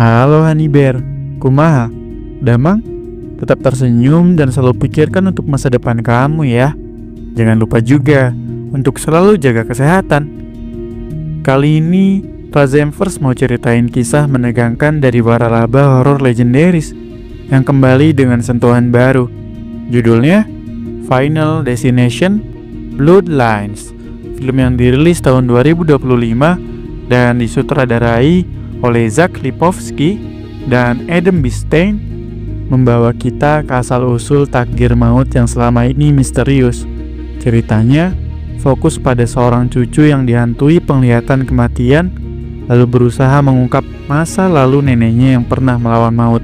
Halo Haniber, kumaha? Damang, tetap tersenyum dan selalu pikirkan untuk masa depan kamu ya. Jangan lupa juga untuk selalu jaga kesehatan. Kali ini, Razemvers mau ceritain kisah menegangkan dari waralaba horor legendaris yang kembali dengan sentuhan baru. Judulnya Final Destination Bloodlines, film yang dirilis tahun 2025 dan disutradarai oleh Zach Lipovsky dan Adam Bernstein, membawa kita ke asal-usul takdir maut yang selama ini misterius. Ceritanya fokus pada seorang cucu yang dihantui penglihatan kematian, lalu berusaha mengungkap masa lalu neneknya yang pernah melawan maut.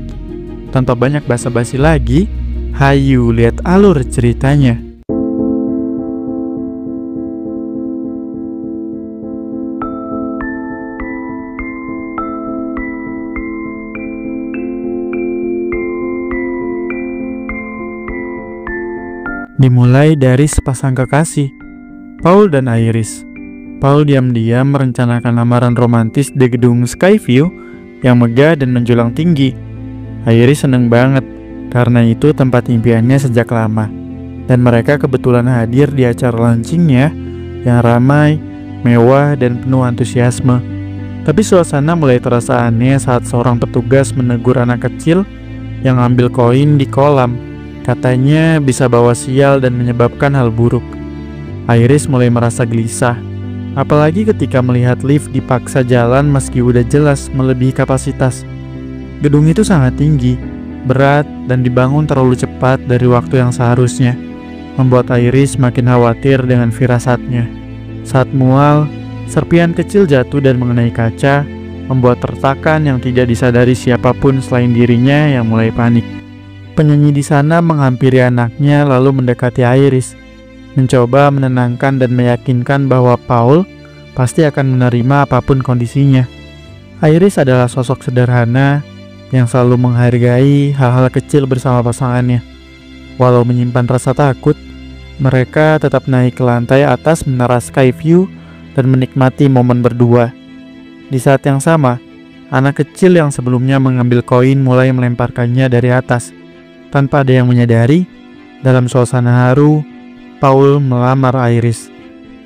Tanpa banyak basa-basi lagi, hayu lihat alur ceritanya. Dimulai dari sepasang kekasih, Paul dan Iris. Paul diam-diam merencanakan lamaran romantis di gedung Skyview yang megah dan menjulang tinggi. Iris seneng banget karena itu tempat impiannya sejak lama, dan mereka kebetulan hadir di acara launchingnya yang ramai, mewah, dan penuh antusiasme. Tapi suasana mulai terasa aneh saat seorang petugas menegur anak kecil yang ambil koin di kolam. Katanya bisa bawa sial dan menyebabkan hal buruk. Iris mulai merasa gelisah, apalagi ketika melihat lift dipaksa jalan meski udah jelas melebihi kapasitas. Gedung itu sangat tinggi, berat, dan dibangun terlalu cepat dari waktu yang seharusnya, membuat Iris makin khawatir dengan firasatnya. Saat mual, serpihan kecil jatuh dan mengenai kaca, membuat retakan yang tidak disadari siapapun selain dirinya yang mulai panik. Penyanyi di sana menghampiri anaknya lalu mendekati Iris, mencoba menenangkan dan meyakinkan bahwa Paul pasti akan menerima apapun kondisinya. Iris adalah sosok sederhana yang selalu menghargai hal-hal kecil bersama pasangannya. Walau menyimpan rasa takut, mereka tetap naik ke lantai atas menara Skyview dan menikmati momen berdua. Di saat yang sama, anak kecil yang sebelumnya mengambil koin mulai melemparkannya dari atas. Tanpa ada yang menyadari, dalam suasana haru, Paul melamar Iris.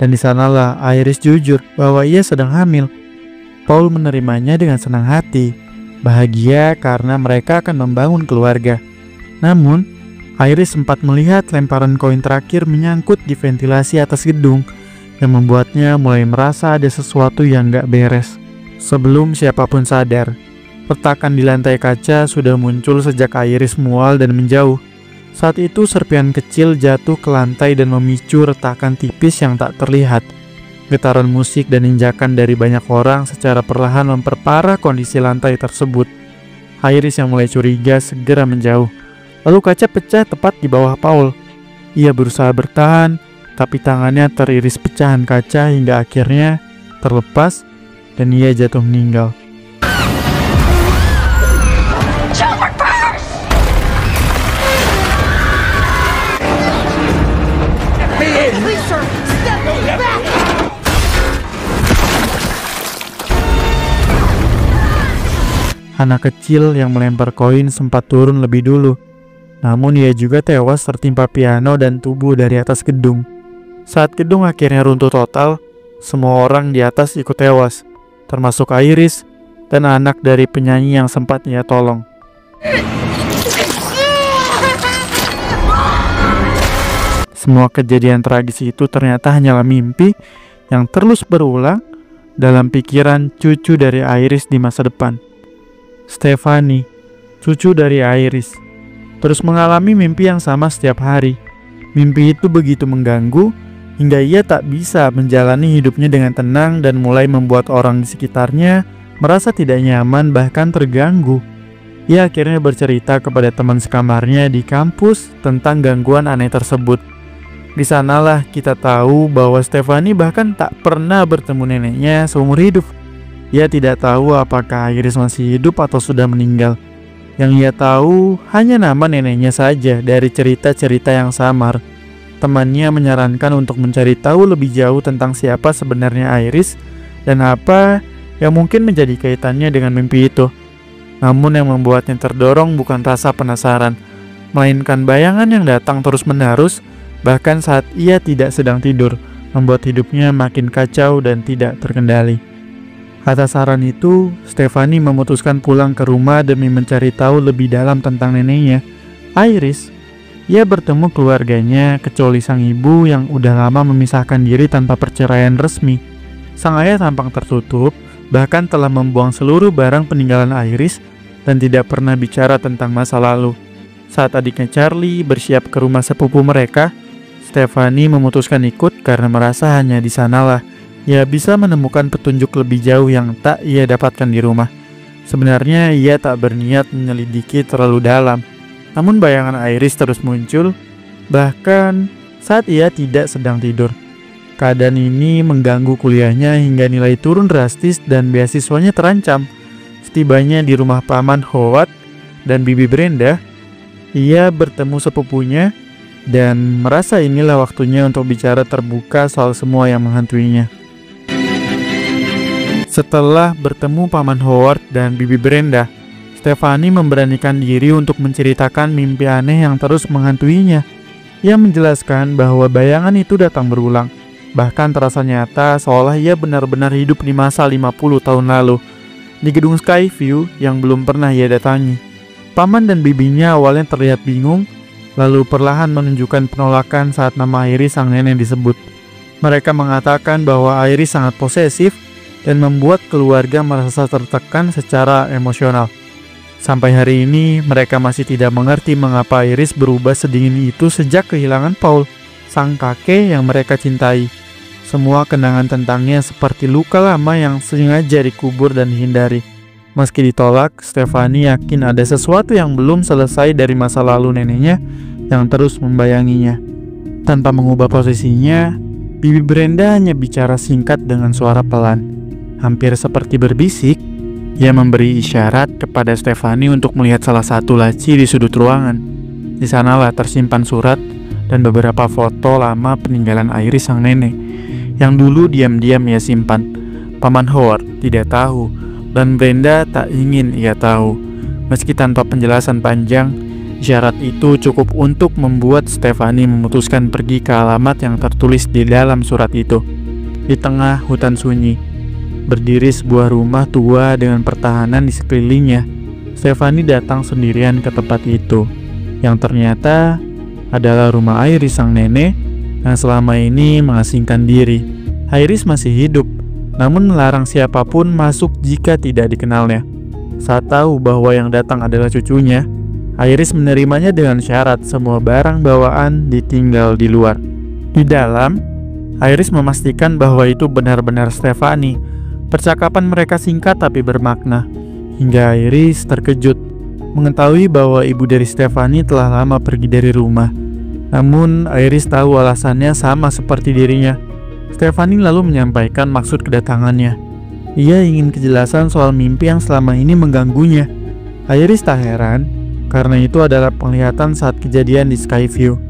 Dan di sanalah Iris jujur bahwa ia sedang hamil. Paul menerimanya dengan senang hati, bahagia karena mereka akan membangun keluarga. Namun, Iris sempat melihat lemparan koin terakhir menyangkut di ventilasi atas gedung, yang membuatnya mulai merasa ada sesuatu yang gak beres. Sebelum siapapun sadar, retakan di lantai kaca sudah muncul sejak Iris mual dan menjauh. Saat itu serpihan kecil jatuh ke lantai dan memicu retakan tipis yang tak terlihat. Getaran musik dan injakan dari banyak orang secara perlahan memperparah kondisi lantai tersebut. Iris yang mulai curiga segera menjauh. Lalu kaca pecah tepat di bawah Paul. Ia berusaha bertahan, tapi tangannya teriris pecahan kaca hingga akhirnya terlepas dan ia jatuh meninggal. Anak kecil yang melempar koin sempat turun lebih dulu, namun ia juga tewas tertimpa piano dan tubuh dari atas gedung. Saat gedung akhirnya runtuh total, semua orang di atas ikut tewas, termasuk Iris dan anak dari penyanyi yang sempat ia tolong. Semua kejadian tragis itu ternyata hanyalah mimpi yang terus berulang dalam pikiran cucu dari Iris di masa depan. Stephanie, cucu dari Iris, terus mengalami mimpi yang sama setiap hari. Mimpi itu begitu mengganggu hingga ia tak bisa menjalani hidupnya dengan tenang dan mulai membuat orang di sekitarnya merasa tidak nyaman bahkan terganggu. Ia akhirnya bercerita kepada teman sekamarnya di kampus tentang gangguan aneh tersebut. Di sanalah kita tahu bahwa Stephanie bahkan tak pernah bertemu neneknya seumur hidup. Ia tidak tahu apakah Iris masih hidup atau sudah meninggal. Yang ia tahu hanya nama neneknya saja dari cerita-cerita yang samar. Temannya menyarankan untuk mencari tahu lebih jauh tentang siapa sebenarnya Iris dan apa yang mungkin menjadi kaitannya dengan mimpi itu. Namun yang membuatnya terdorong bukan rasa penasaran, melainkan bayangan yang datang terus-menerus, bahkan saat ia tidak sedang tidur, membuat hidupnya makin kacau dan tidak terkendali. Atas saran itu, Stephanie memutuskan pulang ke rumah demi mencari tahu lebih dalam tentang neneknya, Iris. Ia bertemu keluarganya, kecuali sang ibu yang udah lama memisahkan diri tanpa perceraian resmi. Sang ayah tampak tertutup, bahkan telah membuang seluruh barang peninggalan Iris dan tidak pernah bicara tentang masa lalu. Saat adiknya Charlie bersiap ke rumah sepupu mereka, Stephanie memutuskan ikut karena merasa hanya di sanalah ia bisa menemukan petunjuk lebih jauh yang tak ia dapatkan di rumah. Sebenarnya ia tak berniat menyelidiki terlalu dalam, namun bayangan Iris terus muncul, bahkan saat ia tidak sedang tidur. Keadaan ini mengganggu kuliahnya hingga nilai turun drastis dan beasiswanya terancam. Setibanya di rumah paman Howard dan bibi Brenda, ia bertemu sepupunya dan merasa inilah waktunya untuk bicara terbuka soal semua yang menghantuinya. Setelah bertemu paman Howard dan bibi Brenda, Stephanie memberanikan diri untuk menceritakan mimpi aneh yang terus menghantuinya. Ia menjelaskan bahwa bayangan itu datang berulang, bahkan terasa nyata seolah ia benar-benar hidup di masa 50 tahun lalu, di gedung Skyview yang belum pernah ia datangi. Paman dan bibinya awalnya terlihat bingung, lalu perlahan menunjukkan penolakan saat nama Iris sang nenek disebut. Mereka mengatakan bahwa Iris sangat posesif dan membuat keluarga merasa tertekan secara emosional. Sampai hari ini, mereka masih tidak mengerti mengapa Iris berubah sedingin itu sejak kehilangan Paul, sang kakek yang mereka cintai. Semua kenangan tentangnya seperti luka lama yang sengaja dikubur dan dihindari. Meski ditolak, Stephanie yakin ada sesuatu yang belum selesai dari masa lalu neneknya yang terus membayanginya. Tanpa mengubah posisinya, bibi Brenda hanya bicara singkat dengan suara pelan. Hampir seperti berbisik, ia memberi isyarat kepada Stephanie untuk melihat salah satu laci di sudut ruangan. Di sanalah tersimpan surat dan beberapa foto lama peninggalan Iris sang nenek, yang dulu diam-diam ia simpan. Paman Howard tidak tahu, dan Brenda tak ingin ia tahu. Meski tanpa penjelasan panjang, isyarat itu cukup untuk membuat Stephanie memutuskan pergi ke alamat yang tertulis di dalam surat itu. Di tengah hutan sunyi, berdiri sebuah rumah tua dengan pertahanan di sekelilingnya. Stephanie datang sendirian ke tempat itu, yang ternyata adalah rumah Iris sang nenek yang selama ini mengasingkan diri. Iris masih hidup, namun melarang siapapun masuk jika tidak dikenalnya. Saat tahu bahwa yang datang adalah cucunya, Iris menerimanya dengan syarat semua barang bawaan ditinggal di luar. Di dalam, Iris memastikan bahwa itu benar-benar Stephanie. Percakapan mereka singkat tapi bermakna, hingga Iris terkejut mengetahui bahwa ibu dari Stephanie telah lama pergi dari rumah. Namun Iris tahu alasannya sama seperti dirinya. Stephanie lalu menyampaikan maksud kedatangannya. Ia ingin kejelasan soal mimpi yang selama ini mengganggunya. Iris tak heran, karena itu adalah penglihatan saat kejadian di Skyview.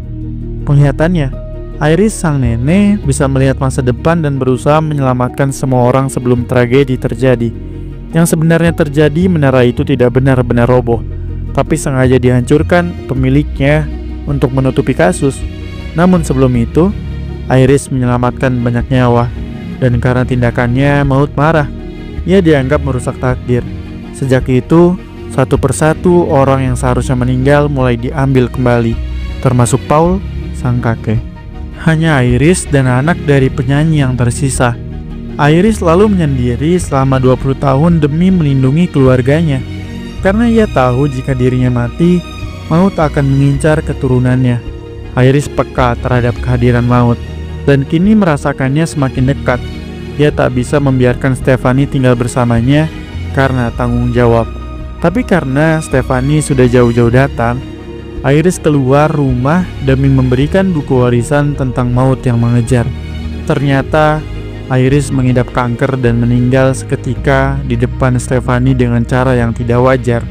Penglihatannya, Iris sang nenek bisa melihat masa depan dan berusaha menyelamatkan semua orang sebelum tragedi terjadi. Yang sebenarnya terjadi, menara itu tidak benar-benar roboh, tapi sengaja dihancurkan pemiliknya untuk menutupi kasus. Namun sebelum itu, Iris menyelamatkan banyak nyawa, dan karena tindakannya maut marah. Ia dianggap merusak takdir. Sejak itu, satu persatu orang yang seharusnya meninggal mulai diambil kembali, termasuk Paul, sang kakek. Hanya Iris dan anak dari penyanyi yang tersisa. Iris lalu menyendiri selama 20 tahun demi melindungi keluarganya. Karena ia tahu jika dirinya mati, maut akan mengincar keturunannya. Iris peka terhadap kehadiran maut, dan kini merasakannya semakin dekat. Ia tak bisa membiarkan Stephanie tinggal bersamanya karena tanggung jawab. Tapi karena Stephanie sudah jauh-jauh datang, Iris keluar rumah demi memberikan buku warisan tentang maut yang mengejar. Ternyata Iris mengidap kanker dan meninggal seketika di depan Stephanie dengan cara yang tidak wajar.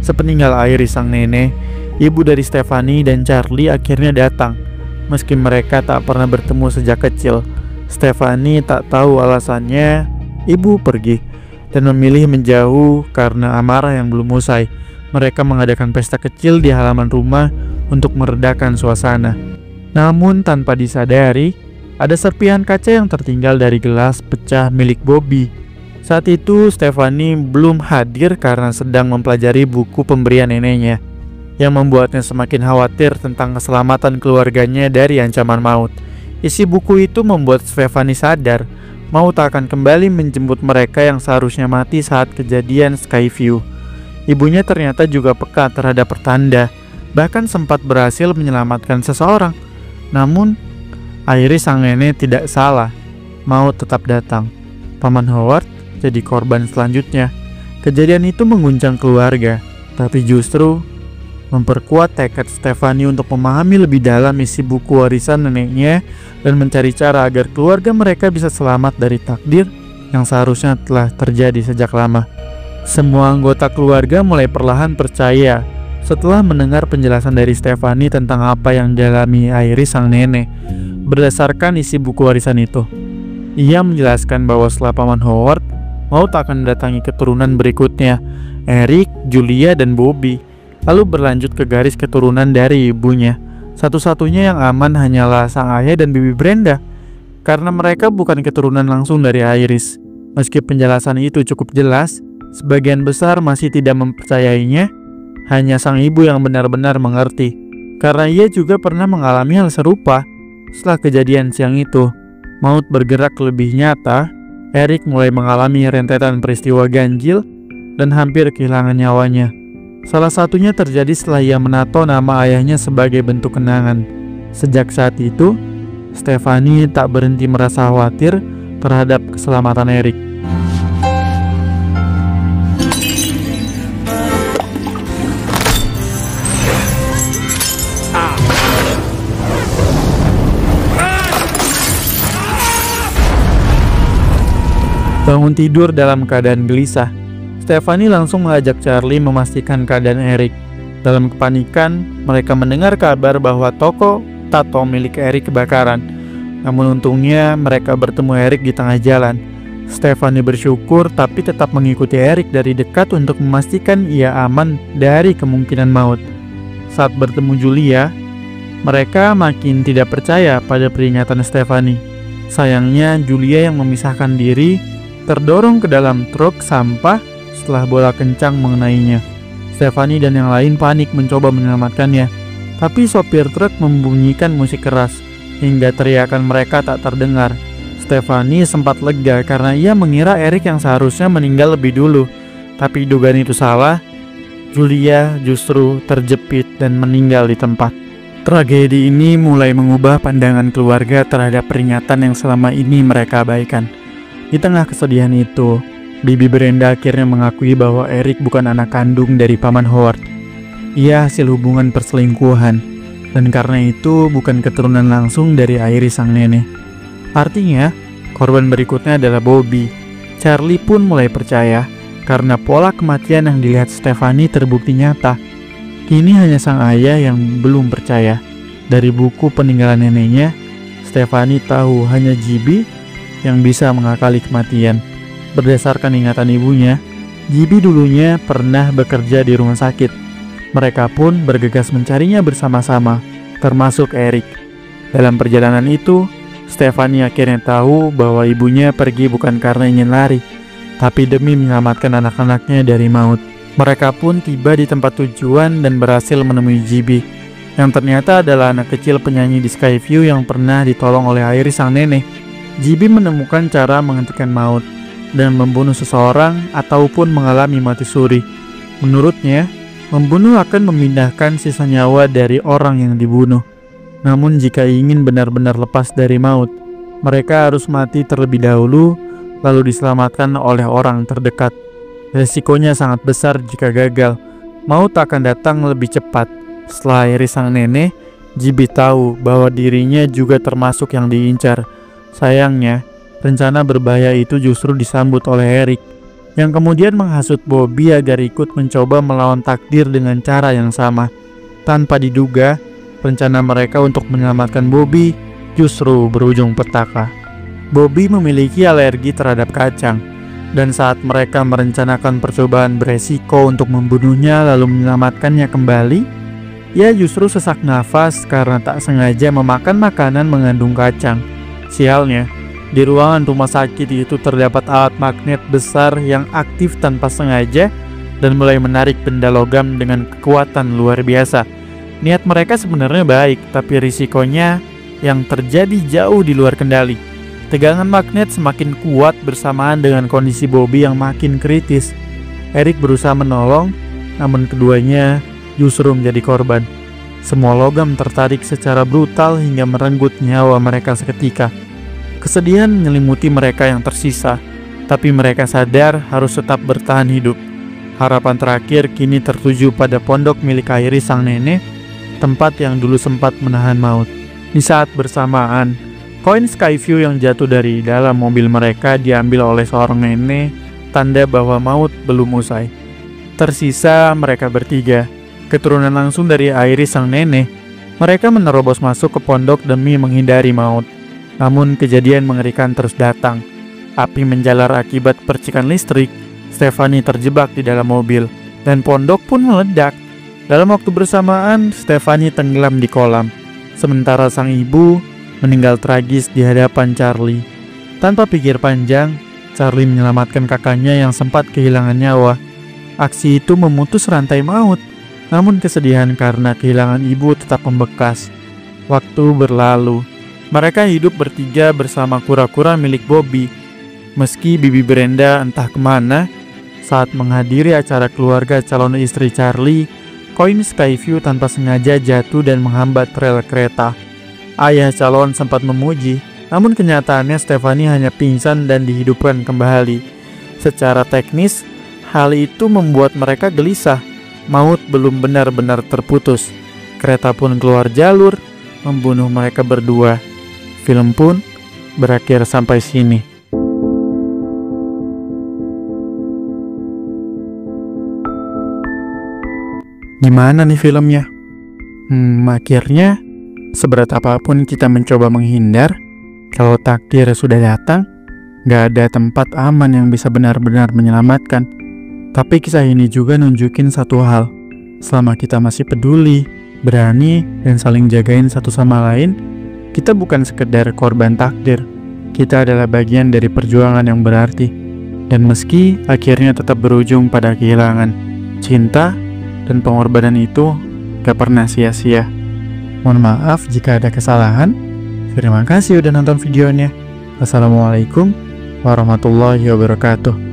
Sepeninggal Iris sang nenek, ibu dari Stephanie dan Charlie akhirnya datang. Meski mereka tak pernah bertemu sejak kecil, Stephanie tak tahu alasannya ibu pergi. dan memilih menjauh karena amarah yang belum usai. Mereka mengadakan pesta kecil di halaman rumah untuk meredakan suasana. Namun tanpa disadari, ada serpihan kaca yang tertinggal dari gelas pecah milik Bobby. Saat itu Stephanie belum hadir karena sedang mempelajari buku pemberian neneknya, yang membuatnya semakin khawatir tentang keselamatan keluarganya dari ancaman maut. Isi buku itu membuat Stephanie sadar maut akan kembali menjemput mereka yang seharusnya mati saat kejadian Skyview. Ibunya ternyata juga peka terhadap pertanda, bahkan sempat berhasil menyelamatkan seseorang. Namun, Iris sang nenek tidak salah. Maut tetap datang. Paman Howard jadi korban selanjutnya. Kejadian itu mengguncang keluarga, tapi justru memperkuat tekad Stephanie untuk memahami lebih dalam isi buku warisan neneknya dan mencari cara agar keluarga mereka bisa selamat dari takdir yang seharusnya telah terjadi sejak lama. Semua anggota keluarga mulai perlahan percaya setelah mendengar penjelasan dari Stephanie tentang apa yang dialami Iris sang nenek. Berdasarkan isi buku warisan itu, ia menjelaskan bahwa setelah Paman Howard, maut akan mendatangi keturunan berikutnya, Eric, Julia, dan Bobby, lalu berlanjut ke garis keturunan dari ibunya. Satu-satunya yang aman hanyalah sang ayah dan bibi Brenda, karena mereka bukan keturunan langsung dari Iris. Meski penjelasan itu cukup jelas, sebagian besar masih tidak mempercayainya. Hanya sang ibu yang benar-benar mengerti, karena ia juga pernah mengalami hal serupa. Setelah kejadian siang itu, maut bergerak lebih nyata. Eric mulai mengalami rentetan peristiwa ganjil dan hampir kehilangan nyawanya. Salah satunya terjadi setelah ia menato nama ayahnya sebagai bentuk kenangan. Sejak saat itu, Stephanie tak berhenti merasa khawatir terhadap keselamatan Eric. Bangun tidur dalam keadaan gelisah, Stephanie langsung mengajak Charlie memastikan keadaan Eric. Dalam kepanikan, mereka mendengar kabar bahwa toko tato milik Eric kebakaran. Namun untungnya mereka bertemu Eric di tengah jalan. Stephanie bersyukur tapi tetap mengikuti Eric dari dekat untuk memastikan ia aman dari kemungkinan maut. Saat bertemu Julia, mereka makin tidak percaya pada peringatan Stephanie. Sayangnya Julia yang memisahkan diri terdorong ke dalam truk sampah setelah bola kencang mengenainya. Stephanie dan yang lain panik mencoba menyelamatkannya, tapi sopir truk membunyikan musik keras hingga teriakan mereka tak terdengar. Stephanie sempat lega karena ia mengira Eric yang seharusnya meninggal lebih dulu, tapi dugaan itu salah. Julia justru terjepit dan meninggal di tempat. Tragedi ini mulai mengubah pandangan keluarga terhadap peringatan yang selama ini mereka abaikan. Di tengah kesedihan itu, bibi Brenda akhirnya mengakui bahwa Eric bukan anak kandung dari Paman Howard. Ia hasil hubungan perselingkuhan, dan karena itu bukan keturunan langsung dari Iris sang nenek. Artinya, korban berikutnya adalah Bobby. Charlie pun mulai percaya, karena pola kematian yang dilihat Stephanie terbukti nyata. Kini hanya sang ayah yang belum percaya. Dari buku peninggalan neneknya, Stephanie tahu hanya GB yang bisa mengakali kematian. Berdasarkan ingatan ibunya, GB dulunya pernah bekerja di rumah sakit. Mereka pun bergegas mencarinya bersama-sama, termasuk Eric. Dalam perjalanan itu, Stephanie akhirnya tahu bahwa ibunya pergi bukan karena ingin lari, tapi demi menyelamatkan anak-anaknya dari maut. Mereka pun tiba di tempat tujuan dan berhasil menemui GB, yang ternyata adalah anak kecil penyanyi di Skyview yang pernah ditolong oleh Iris sang nenek. GB menemukan cara menghentikan maut dan membunuh seseorang ataupun mengalami mati suri. Menurutnya, membunuh akan memindahkan sisa nyawa dari orang yang dibunuh. Namun jika ingin benar-benar lepas dari maut, mereka harus mati terlebih dahulu, lalu diselamatkan oleh orang terdekat. Resikonya sangat besar jika gagal. Maut akan datang lebih cepat. Setelah Iris sang nenek, GB tahu bahwa dirinya juga termasuk yang diincar. Sayangnya, rencana berbahaya itu justru disambut oleh Eric, yang kemudian menghasut Bobby agar ikut mencoba melawan takdir dengan cara yang sama. Tanpa diduga, rencana mereka untuk menyelamatkan Bobby justru berujung petaka. Bobby memiliki alergi terhadap kacang. Dan saat mereka merencanakan percobaan beresiko untuk membunuhnya lalu menyelamatkannya kembali, ia justru sesak nafas karena tak sengaja memakan makanan mengandung kacang. Sialnya, di ruangan rumah sakit itu terdapat alat magnet besar yang aktif tanpa sengaja dan mulai menarik benda logam dengan kekuatan luar biasa. Niat mereka sebenarnya baik, tapi risikonya yang terjadi jauh di luar kendali. Tegangan magnet semakin kuat bersamaan dengan kondisi Bobby yang makin kritis. Eric berusaha menolong, namun keduanya justru menjadi korban. Semua logam tertarik secara brutal hingga merenggut nyawa mereka seketika. Kesedihan menyelimuti mereka yang tersisa, tapi mereka sadar harus tetap bertahan hidup. Harapan terakhir kini tertuju pada pondok milik Iris sang nenek, tempat yang dulu sempat menahan maut. Di saat bersamaan, koin Skyview yang jatuh dari dalam mobil mereka diambil oleh seorang nenek, tanda bahwa maut belum usai. Tersisa mereka bertiga, keturunan langsung dari Iris sang nenek. Mereka menerobos masuk ke pondok demi menghindari maut. Namun kejadian mengerikan terus datang. Api menjalar akibat percikan listrik, Stephanie terjebak di dalam mobil, dan pondok pun meledak. Dalam waktu bersamaan, Stephanie tenggelam di kolam, sementara sang ibu meninggal tragis di hadapan Charlie. Tanpa pikir panjang, Charlie menyelamatkan kakaknya yang sempat kehilangan nyawa. Aksi itu memutus rantai maut, namun kesedihan karena kehilangan ibu tetap membekas. Waktu berlalu, mereka hidup bertiga bersama kura-kura milik Bobby. Meski Bibi Brenda entah kemana, saat menghadiri acara keluarga calon istri Charlie, koin Skyview tanpa sengaja jatuh dan menghambat rel kereta. Ayah calon sempat memuji, namun kenyataannya Stephanie hanya pingsan dan dihidupkan kembali. Secara teknis, hal itu membuat mereka gelisah. Maut belum benar-benar terputus. Kereta pun keluar jalur, membunuh mereka berdua. Film pun berakhir sampai sini. Gimana nih filmnya? Akhirnya seberat apapun kita mencoba menghindar, kalau takdir sudah datang, gak ada tempat aman yang bisa benar-benar menyelamatkan. Tapi kisah ini juga nunjukin satu hal. Selama kita masih peduli, berani, dan saling jagain satu sama lain, kita bukan sekedar korban takdir. Kita adalah bagian dari perjuangan yang berarti. Dan meski akhirnya tetap berujung pada kehilangan, cinta dan pengorbanan itu gak pernah sia-sia. Mohon maaf jika ada kesalahan. Terima kasih udah nonton videonya. Wassalamualaikum warahmatullahi wabarakatuh.